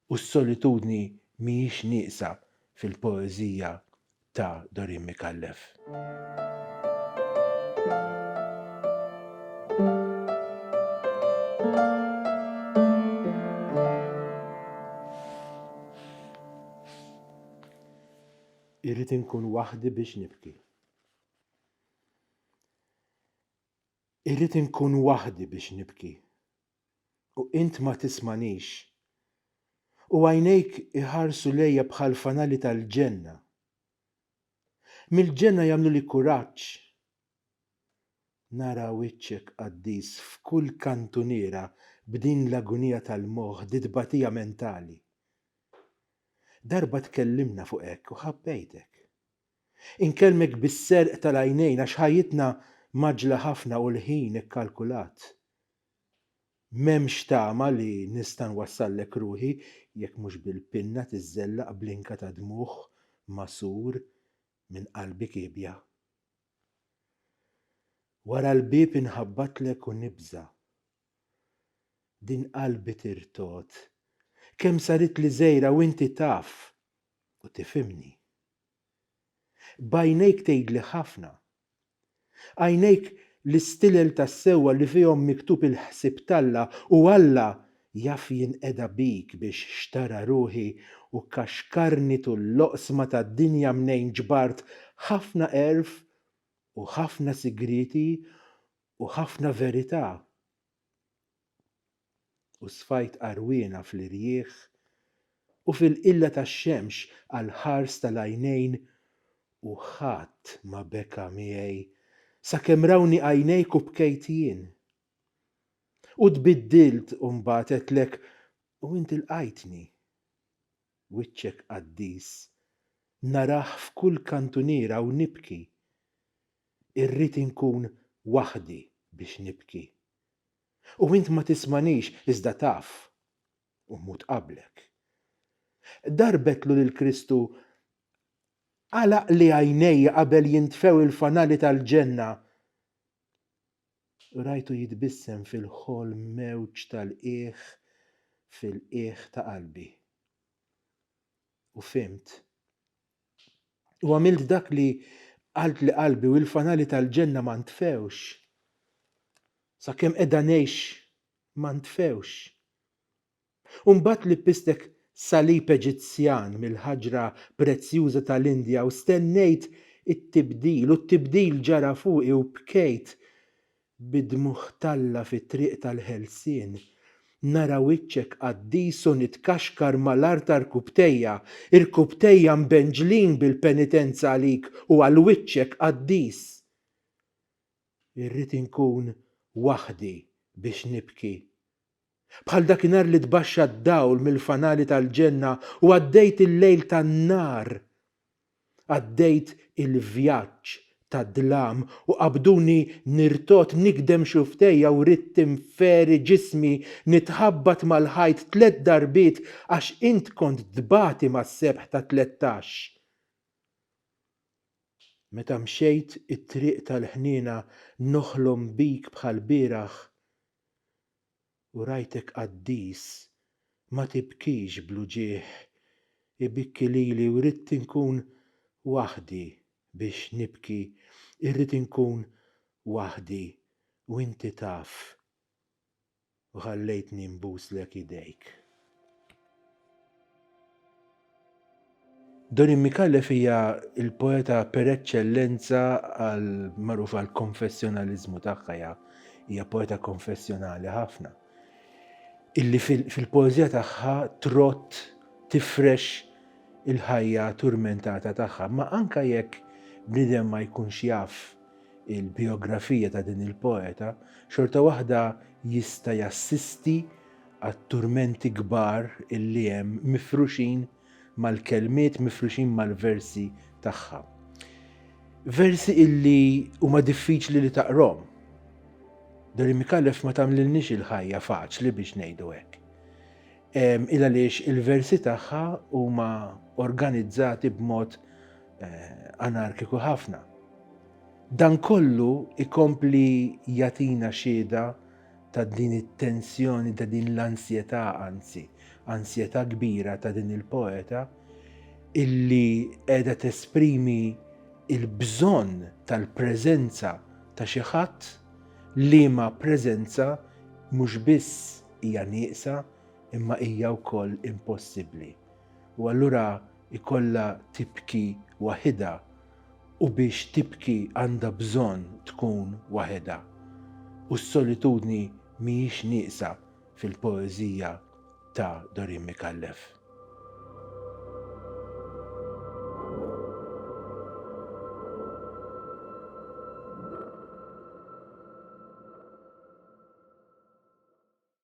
u s-solitudni mhijiex nieqsa fil-poeżija ta' Dorin Mikallef. Irrid inkun waħdi biex nibki. Irrid inkun waħdi biex nibki. U int ma tismanix. U għajnejk iħarsu lejja bħal fanali tal-ġenna. Mill-ġenna jagħmlu li kuraġġ. Nara wiċċek qaddis f'kull kantuniera b'din l-agunija tal-moħħ di tbatija mentali. Darba tkellimna fuq hekk u ħabbejtek. Inkellmek bis-serq tal-għajnejn għax ħajjitna maġla ħafna u l-ħin ikkalkulat. M'hemmx tama li nista' nwassallek ruħi jekk mhux bil-pinna tiżellaq blinka ta' dmugħ masur minn qalbi kibja. Wara l-bieb inħabbatlek u nibża. Din qalbi tirtot. Kemm sarit li żgħira u inti taf u tifhimni. B'għajnejk tgħidli ħafna. Għajnejk l-istilel tas-sewwa li fihom miktub il-ħsieb t'Alla u Alla jaf jinqeda bik biex xtara ruħi u kaxkarni tul l-oqsma tad-dinja mnejn ġbart ħafna erf u ħafna sigriti u ħafna verità. U sfajt qarwiena fl-irjieħ u fil-qilla tax-xemx għal ħars tal-għajnejn u ħadd ma beka miegħi sakemm rawni għajnejk u bkejt jien. U tbiddilt u mbagħad għedtlek u inti lqajtni. Wiċċek qaddis narah f'kull kantuniera u nibki. Irrid inkun waħdi biex nibki. U int ma tismanix iżda taf u mmut qablek. Darbetlu lil Kristu għalaq li għajnejja qabel jintfew il-fanali tal-ġenna. U rajtu jitbissem fil-ħolm mewġ tal-qiegħ fil-qiegħ ta' qalbi. U fimt. U għamilt dak li qalt li qalbi u l-fanali tal-ġenna ma ntfewx. Sakemm qiegħda ngħix ma ntfewx. U mbagħad li pistek salib Eġizzjan mill-ħaġra prezzjuża tal-Indja u stennejt it-tibdil u t-tibdil ġara fuqi u bkejt bid-dmugħ T'Alla fit-triq tal-ħelsien. Nara wiċċek qaddis u nitkaxkar mal-art tal-kubtejja, il-kubtejja mbenġlin bil-penitenza għalik u għal wiċċek qaddis. Irrid inkun waħdi biex nibki. Bħal dakinhar li tbaxxa d-dawl mill-fanali tal-ġenna u għaddejt il-lejl tan-nar. Għaddejt il-vjaġġ tad-dlam u qabduni nirtot nikdem xuftejja u ridt tinferi ġismi nitħabbat mal-ħajt 3 darbiet għax int kont dbati mas-sebħ ta' 13. Meta mxejt it-triq tal-ħniena noħlom bik bħal bieraħ u rajtek qaddis ma tibkix bluġieħ ibikki lili u rrid inkun waħdi biex nibki. Irrid inkun waħdi u inti taf u ħallejtni nbuslek idejk. Dorin Mikallef hija il-poeta per eċċellenza għal magħruf għal konfessjonaliżmu tagħha hija poeta konfessjonali ħafna. Illi fil-poeżija tagħha trott tifrex il-ħajja turmentata tagħha, ma anke jekk bniedem ma jkunx jaf il-biografija ta' din il-poeta, xorta waħda jista' jassisti għat-turmenti kbar illi hemm mifruxin mal-kelmiet, mifruxin mal-versi tagħha. Versi illi huma diffiċli li taqrom. Dorin Mikallef ma tagħmlilniex il-ħajja faċli biex ngħidu hekk. Illa għaliex il-versi tagħha huma organizzati b'mod anarkiku ħafna. Dan kollu ikompli jagħtina xhieda ta' din it-tensjoni, ta' din l-ansjetà anzi, ansjetà kbira ta' din il-poeta illi qiegħda tesprimi il-bżonn tal-preżenza ta' xi ħadd liema preżenza mhux biss hija nieqsa imma hija wkoll impossibbli. U allura ikollha tibki waħedha u biex tibki għandha bżonn tkun waħedha. U s-solitudni mhijiex nieqsa fil-poeżija ta' Dorin Mikallef.